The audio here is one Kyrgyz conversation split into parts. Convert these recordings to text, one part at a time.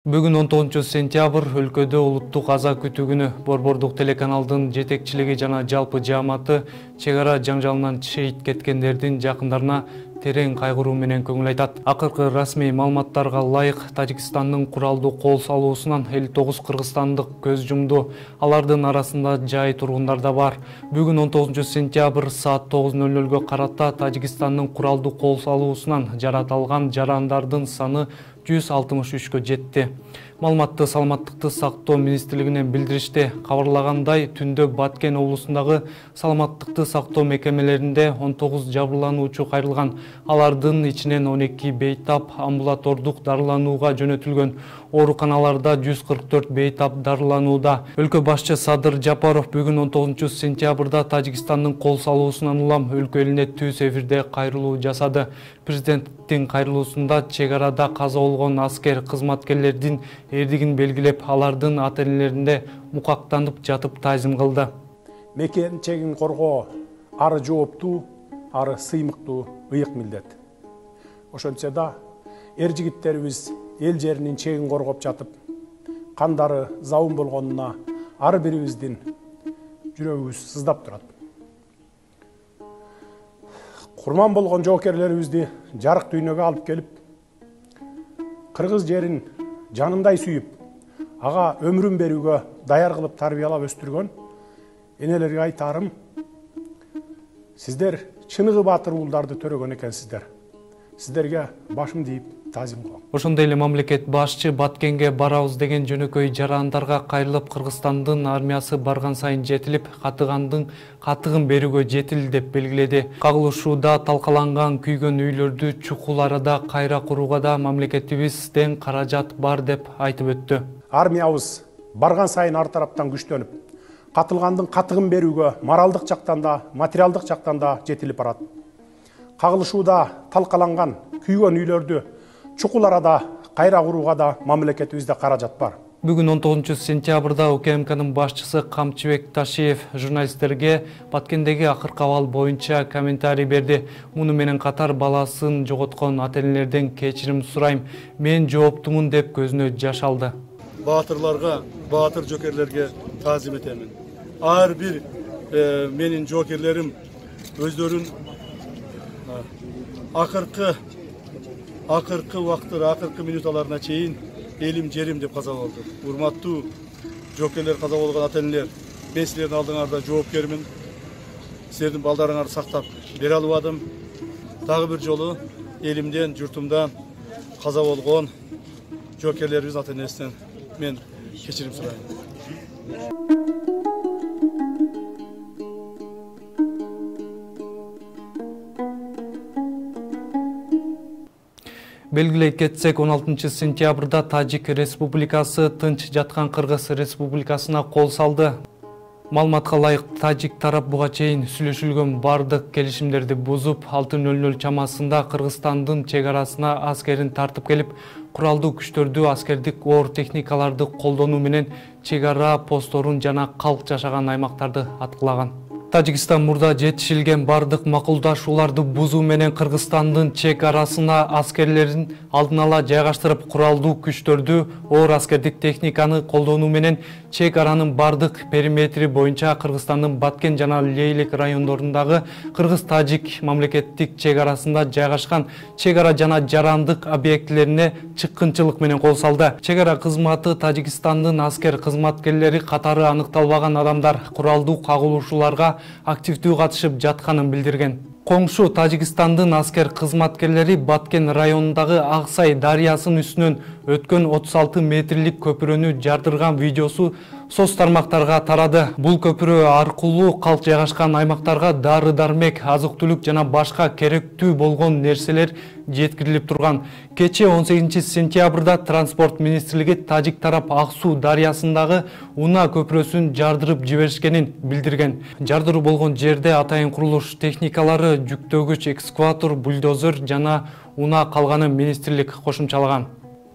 Бүгүн 19 сентябрь өлкөдө улуттук аза күтүү күнү. Борбордук телеканалдын жетекчилиги жана жалпы жааматы чек ара жаңжалынан шейит кеткендердин жакындарына терең кайгыруу менен көңүл айтат. Акыркы расмий маалыматтарга ылайык Тажикстандын куралдуу кол салуусунан 59 кыргызстандык көз жумду. Алардын арасында жай тургундар да бар. Бүгүн 19 сентябрь саат 9:00 карата Тажикстандын куралдуу кол салуусунан жаратылган жарандардын саны 163-кө жетти. Маалыматты Саламаттыкты сактоо министрлигинен билдиришти. Кабарлагандай, түндө Баткен облусундагы саламаттыкты сактоо мекемелеринде 19 жабырлануучу кайрылган. Алардын ичинен 12 бейтап амбулатордук дарыланууга жөнөтүлгөн. Ооруканаларда 144 бейтап дарыланууда. Өлкө башчы Садыр Жапаров бүгүн 19 сентябрда Тажикстандын кол салуусунан улам өлкө элине түз эфирде кайрылуу жасады. Президенттин кайрылуусунда чек арада каза болгон аскер кызматкерлердин эрдигин белгилеп, алардын ата-энелеринде мукактанып жатып таазим кылды. Мекен чегин коргоо ары жооптуу, ары сыймыктуу ыйык милдет. Ошентсе да эр жигиттерибиз эл жеринин чегин коргоп жатып, кандары заун болгонуна ар бирибиздин жүрөгүбүз сыздап турат. Курман болгон жоокерлерибизди жарык дүйнөгө алып келип, кыргыз жерин жанындай сүйүп, ага өмүрүн берүүгө даяр кылып тарбиялап өстүргөн энелерге айтарым: сиздер чыныгы баатыр уулдарды төрөгөн экенсиздер. Сиздерге башым дейип таазим кылам. Ошондой эле мамлекет башчы Баткенге барабыз деген жөнөкөй жарандарга кайрылып, Кыргызстандын армиясы барган сайын жетилип, катыгын берүүгө жетил деп белгиледи. Кагылышууда талкаланган күйгөн үйлөрдү чукул арада кайра курууга да мамлекетибизден каражат бар деп айтып өттү. Армиябыз барган сайын ар тараптан күчтөнүп, катылгандын катыгын берүүгө моралдык жактан да, материалдык жактан да жетилип барат. Кагылышууда талкаланган күйгөн үйлөрдү чукул арада кайра курууга да мамлекетибизде каражат бар. Бүгүн 19 сентябрда УКМКнын башчысы Камчыбек Ташиев журналисттерге Баткендеги акыркы абал боюнча комментарий берди. Муну менен катар баласын жоготкон ата-энелерден кечирим сурайм. Мен жооптумун деп көзүнө жаш алды. Баатырларга, баатыр жокерлерге таазим этемин. Ар бир менин жокерлерим өздөрүн акыркы убактыр, акыркы минуталарына чейин элим жерим деп каза болду. Урматтуу жокерлер, каза болгон ата-энелер, мен силердин алдыңарда жоопкермин. Силердин балдарыңарды сактап бере албадым. Дагы бир жолу элимден, журтумдан каза болгон жокерлерибиз ата-энесинен мен кечирим сурайм. Белгилей кетсек, 16 сентябрда Тажик Республикасы тынч жаткан Кыргыз Республикасына кол салды. Маалыматка ылайык, Тажик тарап буга чейин сүйлөшүлгөн бардык келишимдерди бузуп, 6:00 чамасында Кыргызстандын чек арасына аскерин тартып келип, куралдуу күчтөрдү, аскердик оор техникаларды колдонуу менен чек ара постторун жана калк жашаган аймактарды аткылаган. Тажикстан мурда жетишилген бардык макулдашууларды бузуу менен Кыргызстандын чек арасына аскерлерин алдын ала жайгаштырып, куралдуу күчтөрдү, оор аскердик техниканы колдонуу менен чек аранын бардык периметри боюнча Кыргызстандын Баткен жана Лейлек райондорундагы кыргыз-тажик мамлекеттик чек арасында жайгашкан чек ара жана жарандык объектилерине чыккынчылык менен кол салды. Чек ара кызматы Тажикстандын аскер кызматкерлери катары аныкталбаган адамдар куралдуу кагылышууларга активдүү катышып жатканын билдирген. Коңшу Тажикстандын аскер кызматкерлери Баткен районундагы Аксай дарыясынын үстүнөн өткөн 36 метрлик көпүрөнү жардырган видеосу соц тармактарга тарады. Бул көпүрө аркылуу калк жайгашкан аймактарга дары-дармек, азык-түлүк жана башка керектүү болгон нерселер жеткирилип турган. Кече 18 сентябрда транспорт министрлиги Тажик тарап Ак Суу дарыясындагы Уна көпүрөсүн жардырып жиберишкенин билдирген. Жардыруу болгон жерде атайын курулуш техникалары, жүктөгүч, экскаватор, бульдозер жана Уна калганын министрлик кошумчалаган.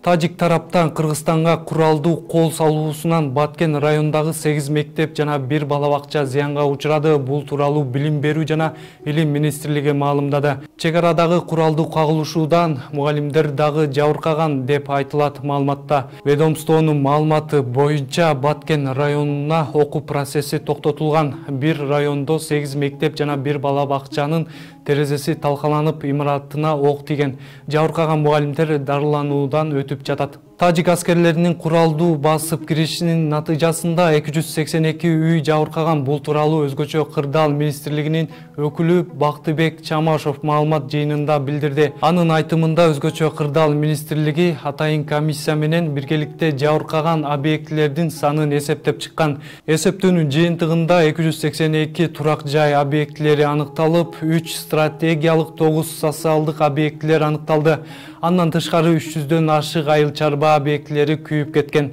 Тажик тараптан Кыргызстанга куралдуу кол салуусунан Баткен районундагы 8 мектеп жана 1 бала бакча зыянга учурады. Бул тууралуу Билим берүү жана Илим министрлиги маалымдады. Чек арадагы куралдуу кагылышуудан мугалимдер дагы жабыркаган деп айтылат маалыматта. Ведомствонун маалыматы боюнча Баткен районуна окуу процесси токтотулган. Бир райондо 8 мектеп жана 1 бала бакчанын терезеси талкаланып, имаратына ок тийген. Жабыркаган мугалимдер дарылануудан өтүп жатат. Тажик аскерлеринин куралдуу басып киришинин натыйжасында 282 үй жабыркаган. Бул тууралуу Өзгөчө кырдаал министрлигинин өкүлү Бактыбек Чамашов маалымат жыйынында билдирди. Анын айтымында Өзгөчө кырдаал министрлиги атайын комиссия менен биргеликте жабыркаган объектилердин санын эсептеп чыккан. Эсептөөнүн жыйынтыгында 282 турак жай объектилери аныкталып, 3 стратегиялык 9 социалдык объектилер аныкталды. Андан тышкары 300дөн ашык айыл чарба объектилери күйүп кеткен.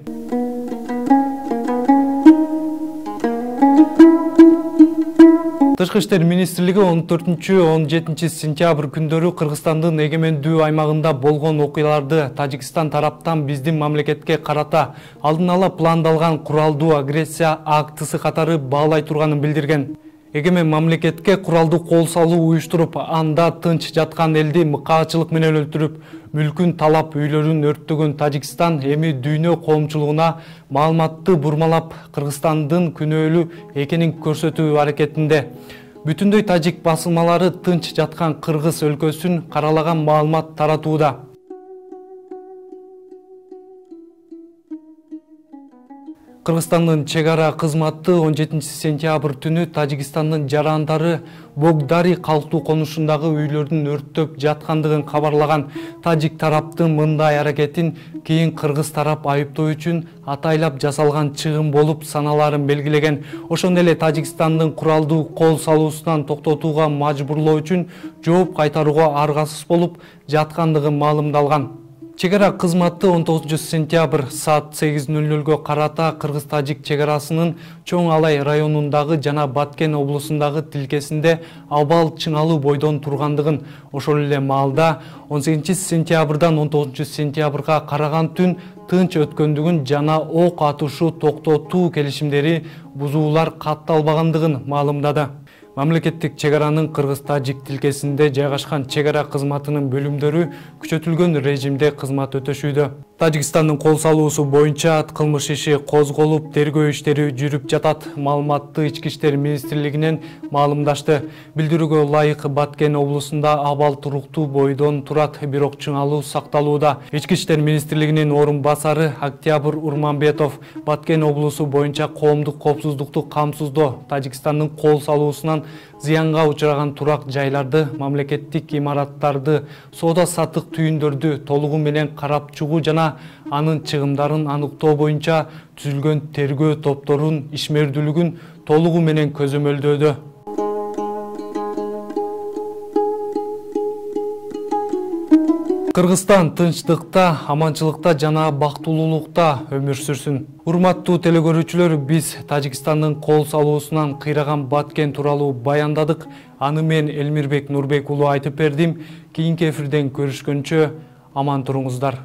Тышкы иштер министрлиги 14-17 сентябрь күндөрү Кыргызстандын эгемендүү аймагында болгон окуяларды Тажикстан тараптан биздин мамлекетке карата алдын ала пландалган куралдуу агрессия актысы катары баалай турганын билдирген. Эгемен мамлекетке куралдуу кол салуу уюштуруп, анда тынч жаткан элди мыкаачылык менен өлтүрүп, мүлкүн талап, үйлөрүн өрттөгөн Тажикстан эми дүйнө коомчулугуна маалыматты бурмалап, Кыргызстандын күнөөлүү экенин көрсөтүү аракетинде. Бүтүндөй тажик басылмалары тынч жаткан Кыргыз өлкөсүн каралаган маалымат таратууда. Кыргызстандын чек ара кызматы 17 сентябрь түнү Тажикстандын жарандары Богдари калктуу конушундагы үйлөрдүн өрттөп жаткандыгын кабарлаган. Тажик тараптын мындай аракетин кийин Кыргыз тарап айыптоо үчүн атайлап жасалган чыгым болуп саналарын белгилеген. Ошондой эле Тажикстандын куралдуу кол салуусунан токтотууга мажбурлоо үчүн жооп кайтарууга аргасыз болуп жаткандыгы маалымдалган. Чек ара кызматы 19 сентябрь саат 8:00 карата Кыргыз-Тажик чек арасынын Чоң Алай районундагы жана Баткен облусундагы тилкесинде абал чыңалуу бойдон тургандыгын, ошол эле маалда 18 сентябрдан 19 сентябрга караган түн тынч өткөндүгүн жана ок атышуу токтотуу келишимдери бузуулар катталбагандыгын маалымдады. Мамлекеттик чек аранын Кыргыз-Тажик тилкесинде жайгашкан чек ара кызматынын бөлүмдөрү күчөтүлгөн режимде кызмат өтөшүүдө. Тажикстандын кол салуусу боюнча кылмыш иши козголуп, тергөө иштери жүрүп жатат. Маалыматты Ички иштер министрлигинен маалымдашты. Билдирүүгө ылайык Баткен облусунда абал туруктуу бойдон турат, бирок чыңалуу сакталууда. Ички иштер министрлигинин орун басары Октябрь Урманбетов Баткен облусу боюнча коомдук коопсуздукту камсыздоо, Тажикстандын кол салуусунан зыянга учураган турак жайларды, мамлекеттик имараттарды, соода саттык түйүндөрдү толугу менен карап чыгуу жана анын чыгымдарын аныктоо боюнча түзүлгөн тергөө топторунун ишмердүүлүгүн толугу менен көзөмөлдөөдө. Кыргызстан тынчтыкта, аманчылыкта жана бактылуулукта өмүр сүрсүн. Урматтуу телекөрүүчүлөр, биз Тажикстандын кол салуусунан кыйраган Баткен тууралуу баяндадык. Аны мен Элмирбек Нурбек уулу айтып бердим. Кийинки эфирден көрүшкөнчө аман туруңуздар.